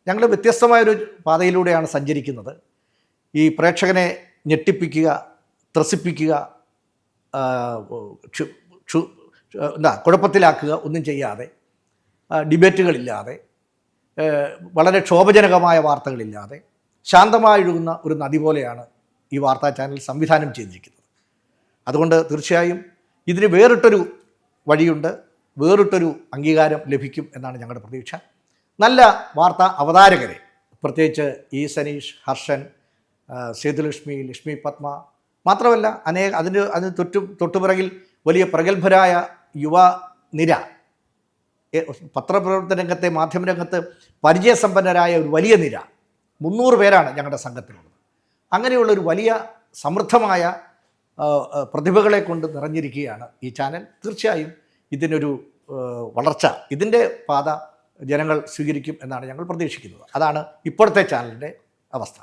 ഞങ്ങൾ വ്യത്യസ്തമായൊരു പാതയിലൂടെയാണ് സഞ്ചരിക്കുന്നത്. ഈ പ്രേക്ഷകനെ ഞെട്ടിപ്പിക്കുക, ത്രസിപ്പിക്കുക, കുഴപ്പത്തിലാക്കുക ഒന്നും ചെയ്യാതെ, ഡിബേറ്റുകളില്ലാതെ, വളരെ ക്ഷോഭജനകമായ വാർത്തകളില്ലാതെ ശാന്തമായൊഴുകുന്ന ഒരു നദി പോലെയാണ് ഈ വാർത്താ ചാനൽ സംവിധാനം ചെയ്തിരിക്കുന്നത്. അതുകൊണ്ട് തീർച്ചയായും ഇതിന് വേറിട്ടൊരു വഴിയുണ്ട്, വേറിട്ടൊരു അംഗീകാരം ലഭിക്കും എന്നാണ് ഞങ്ങളുടെ പ്രതീക്ഷ. നല്ല വാർത്താ അവതാരകരെ, പ്രത്യേകിച്ച് ഇ സനീഷ്, ഹർഷൻ, സേതുലക്ഷ്മി, ലക്ഷ്മി പത്മ, മാത്രമല്ല അതിന് തൊട്ടുപിറകിൽ വലിയ പ്രഗത്ഭരായ യുവ നിര, പത്രപ്രവർത്തന രംഗത്തെ, മാധ്യമരംഗത്ത് പരിചയസമ്പന്നരായ ഒരു വലിയ നിര, 300 പേരാണ് ഞങ്ങളുടെ സംഘത്തിലുള്ളത്. അങ്ങനെയുള്ളൊരു വലിയ സമൃദ്ധമായ പ്രതിഭകളെ കൊണ്ട് നിറഞ്ഞിരിക്കുകയാണ് ഈ ചാനൽ. തീർച്ചയായും ഇതിനൊരു വളർച്ച, ഇതിൻ്റെ പാത ജനങ്ങൾ സ്വീകരിക്കും എന്നാണ് ഞങ്ങൾ പ്രതീക്ഷിക്കുന്നത്. അതാണ് ഇപ്പോഴത്തെ ചാനലിൻ്റെ അവസ്ഥ.